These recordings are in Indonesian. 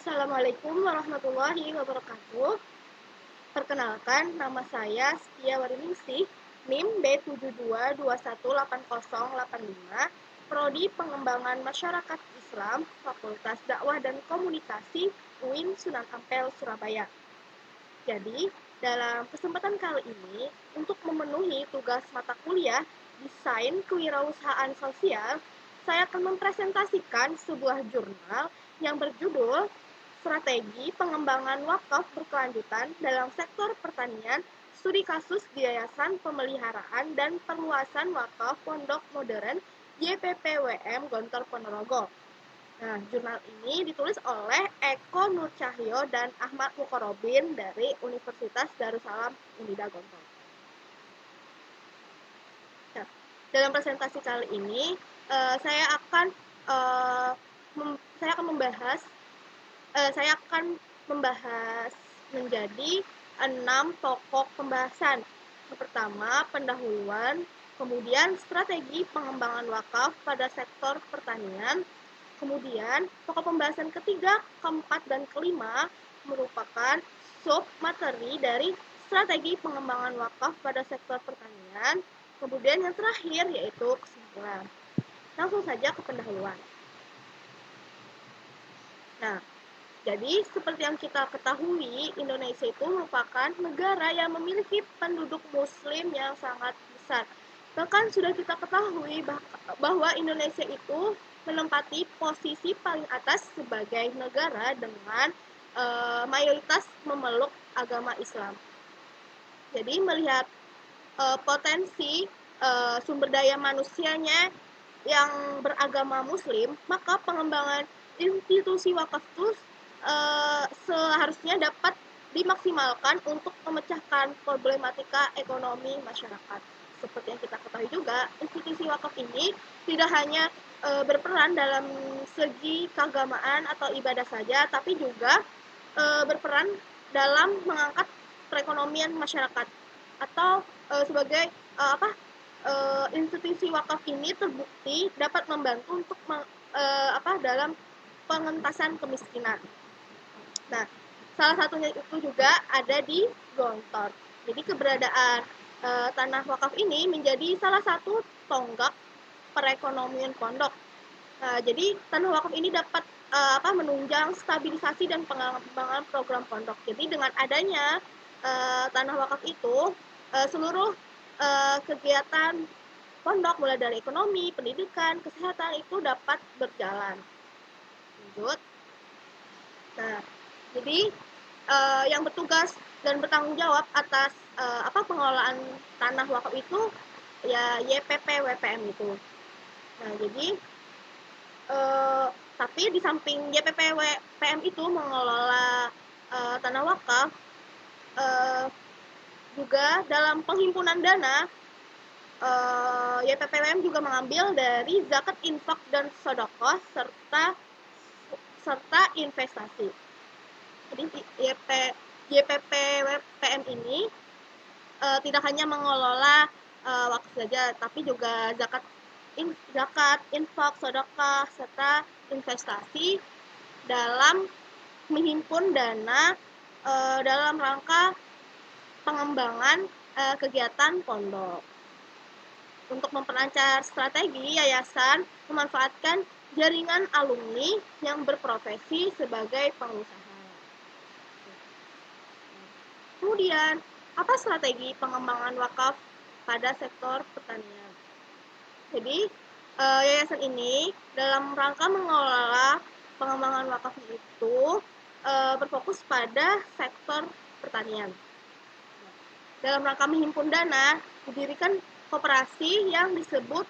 Assalamualaikum warahmatullahi wabarakatuh. Perkenalkan, nama saya Setia Wariningsih, NIM B72218085, Prodi Pengembangan Masyarakat Islam, Fakultas Dakwah dan Komunikasi, UIN Sunan Ampel, Surabaya. Jadi, dalam kesempatan kali ini, untuk memenuhi tugas mata kuliah Desain Kewirausahaan Sosial, saya akan mempresentasikan sebuah jurnal yang berjudul Strategi Pengembangan Wakaf Berkelanjutan dalam Sektor Pertanian, Studi Kasus di Yayasan Pemeliharaan dan Perluasan Wakaf Pondok Modern YPPWM Gontor Ponorogo. Nah, jurnal ini ditulis oleh Eko Nur Cahyo dan Ahmad Mukorobin dari Universitas Darussalam Unida Gontor. Nah, dalam presentasi kali ini saya akan membahas menjadi 6 pokok pembahasan. Yang pertama, pendahuluan, kemudian strategi pengembangan wakaf pada sektor pertanian, kemudian pokok pembahasan ketiga, keempat, dan kelima merupakan sub materi dari strategi pengembangan wakaf pada sektor pertanian, kemudian yang terakhir yaitu kesimpulan. Langsung saja ke pendahuluan. Nah, jadi seperti yang kita ketahui, Indonesia itu merupakan negara yang memiliki penduduk muslim yang sangat besar. Bahkan sudah kita ketahui bahwa Indonesia itu menempati posisi paling atas sebagai negara dengan mayoritas memeluk agama Islam. Jadi melihat potensi sumber daya manusianya yang beragama muslim, maka pengembangan institusi wakaf itu seharusnya dapat dimaksimalkan untuk memecahkan problematika ekonomi masyarakat. Seperti yang kita ketahui juga, institusi wakaf ini tidak hanya berperan dalam segi keagamaan atau ibadah saja, tapi juga berperan dalam mengangkat perekonomian masyarakat atau sebagai institusi wakaf ini terbukti dapat membantu untuk dalam pengentasan kemiskinan. Nah, salah satunya itu juga ada di Gontor. Jadi keberadaan tanah wakaf ini menjadi salah satu tonggak perekonomian pondok. Jadi tanah wakaf ini dapat menunjang stabilisasi dan pengembangan program pondok. Jadi dengan adanya tanah wakaf itu, seluruh kegiatan pondok mulai dari ekonomi, pendidikan, kesehatan itu dapat berjalan. Lanjut. Nah, jadi yang bertugas dan bertanggung jawab atas pengelolaan tanah wakaf itu ya YPPWPM itu. Nah, jadi tapi di samping YPPWPM itu mengelola tanah wakaf, juga dalam penghimpunan dana YPPWM juga mengambil dari zakat, infak, dan sedekah serta investasi. Jadi YPPWPM ini tidak hanya mengelola wakaf saja, tapi juga zakat, infak, sedekah, serta investasi dalam menghimpun dana dalam rangka pengembangan kegiatan pondok. Untuk memperlancar strategi, yayasan memanfaatkan jaringan alumni yang berprofesi sebagai pengusaha. Kemudian, apa strategi pengembangan wakaf pada sektor pertanian? Jadi, yayasan ini dalam rangka mengelola pengembangan wakaf itu berfokus pada sektor pertanian. Dalam rangka menghimpun dana, didirikan koperasi yang disebut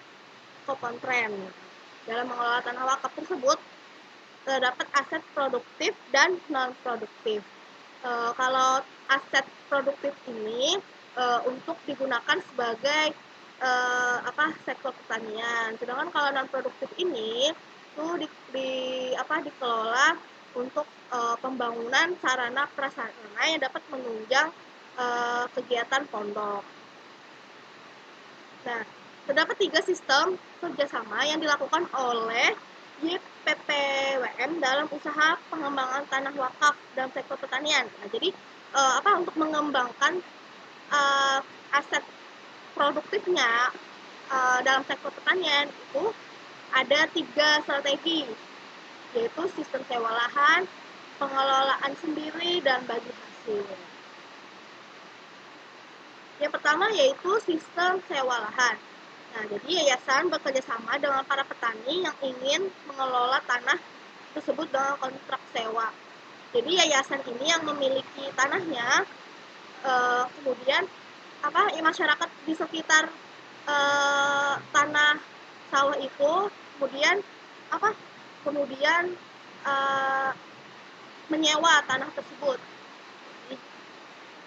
Kopontren. Dalam mengelola tanah wakaf tersebut, terdapat aset produktif dan non-produktif. Kalau aset produktif ini untuk digunakan sebagai sektor pertanian, sedangkan kalau non-produktif ini itu dikelola untuk pembangunan sarana prasarana yang dapat menunjang kegiatan pondok. Nah, terdapat 3 sistem kerjasama yang dilakukan oleh PPWM dalam usaha pengembangan tanah wakaf dalam sektor pertanian. Nah, jadi untuk mengembangkan aset produktifnya dalam sektor pertanian itu ada 3 strategi, yaitu sistem sewa lahan, pengelolaan sendiri, dan bagi hasil. Yang pertama yaitu sistem sewa lahan. Nah, jadi yayasan bekerja sama dengan para petani yang ingin mengelola tanah tersebut dengan kontrak sewa. Jadi yayasan ini yang memiliki tanahnya, kemudian masyarakat di sekitar tanah sawah itu kemudian menyewa tanah tersebut.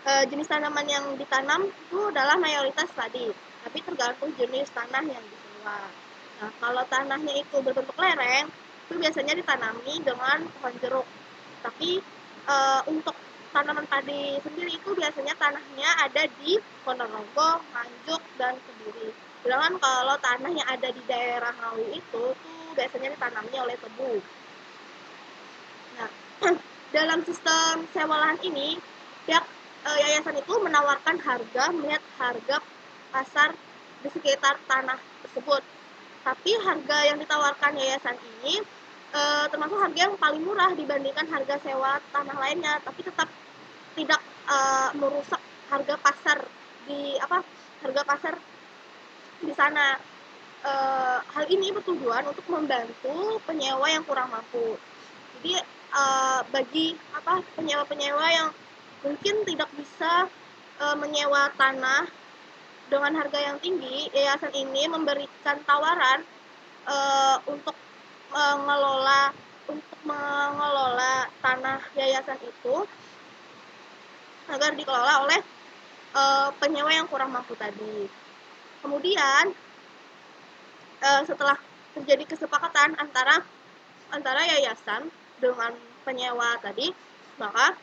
Jenis tanaman yang ditanam itu adalah mayoritas padi, tapi tergantung jenis tanah yang disewa. Nah, kalau tanahnya itu berbentuk lereng, itu biasanya ditanami dengan pohon jeruk. Tapi untuk tanaman padi sendiri itu biasanya tanahnya ada di Ponorogo, Nganjuk, dan Kediri. Sedangkan kalau tanah yang ada di daerah Ngawi itu biasanya ditanami oleh tebu. Nah, dalam sistem sewa lahan ini, pihak yayasan itu menawarkan melihat harga pasar di sekitar tanah tersebut. Tapi harga yang ditawarkan yayasan ini termasuk harga yang paling murah dibandingkan harga sewa tanah lainnya, tapi tetap tidak merusak harga pasar di sana. Hal ini bertujuan untuk membantu penyewa yang kurang mampu. Jadi bagi penyewa-penyewa yang mungkin tidak bisa menyewa tanah dengan harga yang tinggi, yayasan ini memberikan tawaran untuk mengelola tanah yayasan itu agar dikelola oleh penyewa yang kurang mampu tadi. Kemudian setelah terjadi kesepakatan antara yayasan dengan penyewa tadi, maka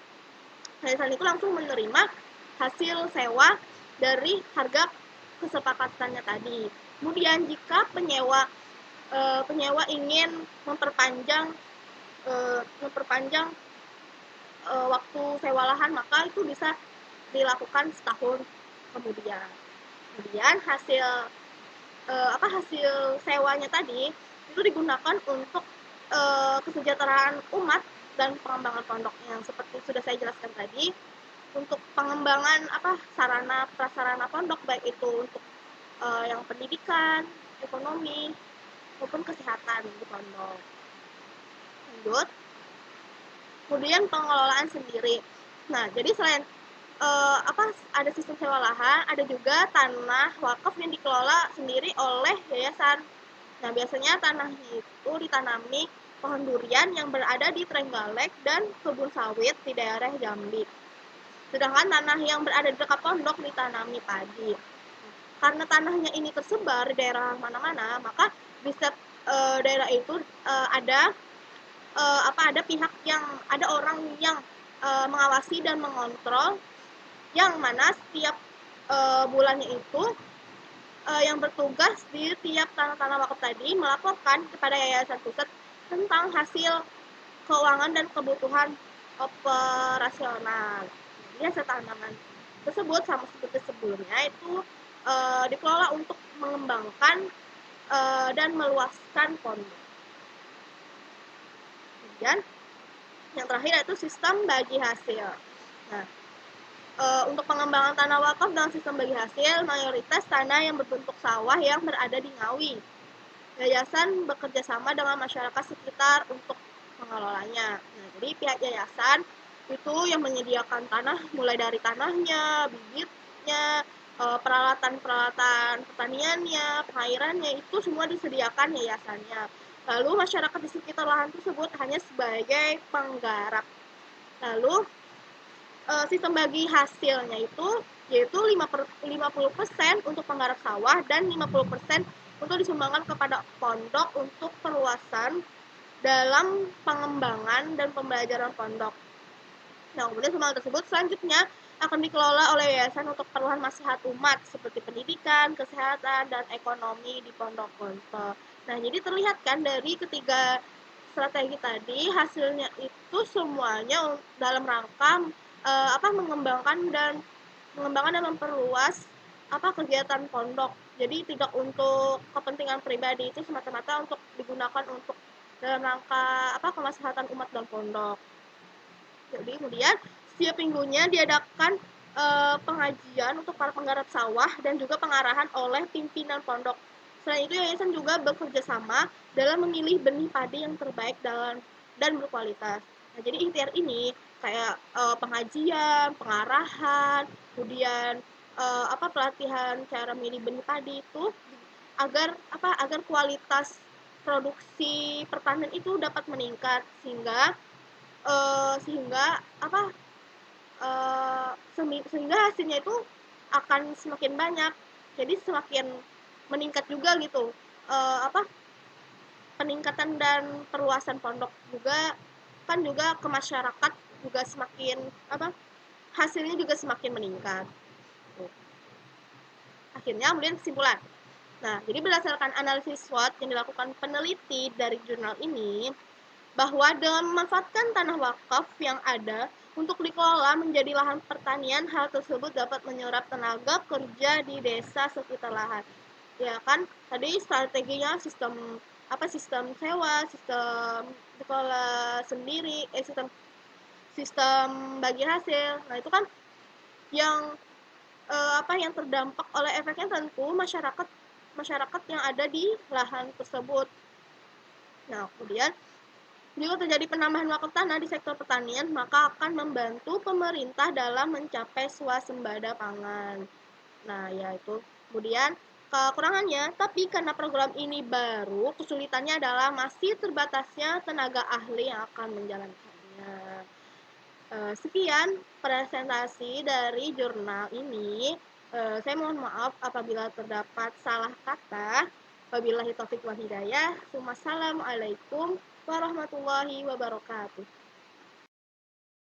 yayasan itu langsung menerima hasil sewa dari harga kesepakatannya tadi. Kemudian jika penyewa ingin memperpanjang waktu sewa lahan, maka itu bisa dilakukan setahun kemudian. Kemudian hasil sewanya tadi itu digunakan untuk kesejahteraan umat dan pengembangan pondok yang seperti sudah saya jelaskan tadi, untuk pengembangan sarana prasarana pondok, baik itu untuk yang pendidikan, ekonomi, maupun kesehatan di pondok. Lanjut, kemudian pengelolaan sendiri. Nah, jadi selain ada sistem sewa lahan, ada juga tanah wakaf yang dikelola sendiri oleh yayasan. Nah, biasanya tanahnya itu ditanami pohon durian yang berada di Trenggalek dan kebun sawit di daerah Jambi. Sedangkan tanah yang berada di dekat pondok ditanami padi. Karena tanahnya ini tersebar di daerah mana-mana, maka di setiap daerah itu ada orang yang mengawasi dan mengontrol, yang mana setiap bulannya itu yang bertugas di tiap tanah-tanah wakaf tadi melaporkan kepada yayasan pusat tentang hasil keuangan dan kebutuhan operasional. Jadi hasil tanaman tersebut sama seperti sebelumnya itu dikelola untuk mengembangkan dan meluaskan pondok. Kemudian yang terakhir yaitu sistem bagi hasil. Nah, untuk pengembangan tanah wakaf dengan sistem bagi hasil, mayoritas tanah yang berbentuk sawah yang berada di Ngawi. Yayasan bekerja sama dengan masyarakat sekitar untuk mengelolanya. Nah, jadi pihak yayasan itu yang menyediakan tanah, mulai dari tanahnya, bibitnya, peralatan-peralatan pertaniannya, pengairannya, itu semua disediakan yayasannya. Lalu masyarakat di sekitar lahan tersebut hanya sebagai penggarap. Lalu sistem bagi hasilnya itu yaitu 50% untuk penggarap sawah dan 50% untuk disumbangkan kepada pondok untuk perluasan dalam pengembangan dan pembelajaran pondok. Nah, kemudian sumbangan tersebut selanjutnya akan dikelola oleh yayasan untuk keperluan maslahat umat seperti pendidikan, kesehatan, dan ekonomi di pondok pondok. Nah, jadi terlihat kan dari ketiga strategi tadi hasilnya itu semuanya dalam rangka mengembangkan dan memperluas kegiatan pondok. Jadi tidak untuk kepentingan pribadi, itu semata-mata untuk digunakan untuk dalam rangka kemaslahatan umat dan pondok. Jadi kemudian setiap minggunya diadakan pengajian untuk para penggarap sawah dan juga pengarahan oleh pimpinan pondok. Selain itu, yayasan juga bekerja sama dalam memilih benih padi yang terbaik dan berkualitas. Nah, jadi ikhtiar ini kayak pengajian, pengarahan, kemudian pelatihan cara milih benih padi itu agar kualitas produksi pertanian itu dapat meningkat sehingga uh, sehingga apa sehingga hasilnya itu akan semakin banyak, jadi semakin meningkat juga gitu, apa peningkatan dan perluasan pondok juga kan juga ke masyarakat juga semakin hasilnya juga semakin meningkat. Akhirnya kemudian kesimpulan. Nah, jadi berdasarkan analisis SWOT yang dilakukan peneliti dari jurnal ini, bahwa dengan memanfaatkan tanah wakaf yang ada untuk dikelola menjadi lahan pertanian, hal tersebut dapat menyerap tenaga kerja di desa sekitar lahan. Ya kan, tadi strateginya sistem sewa, sistem dikelola sendiri, sistem bagi hasil. Nah, itu kan yang yang terdampak oleh efeknya tentu masyarakat yang ada di lahan tersebut. Nah, kemudian jika terjadi penambahan wakaf tanah di sektor pertanian, maka akan membantu pemerintah dalam mencapai swasembada pangan. Nah, yaitu kemudian kekurangannya, tapi karena program ini baru, kesulitannya adalah masih terbatasnya tenaga ahli yang akan menjalankannya. Sekian presentasi dari jurnal ini. Saya mohon maaf apabila terdapat salah kata. Wabillahi taufiq wal hidayah. Wassalamualaikum warahmatullahi wabarakatuh.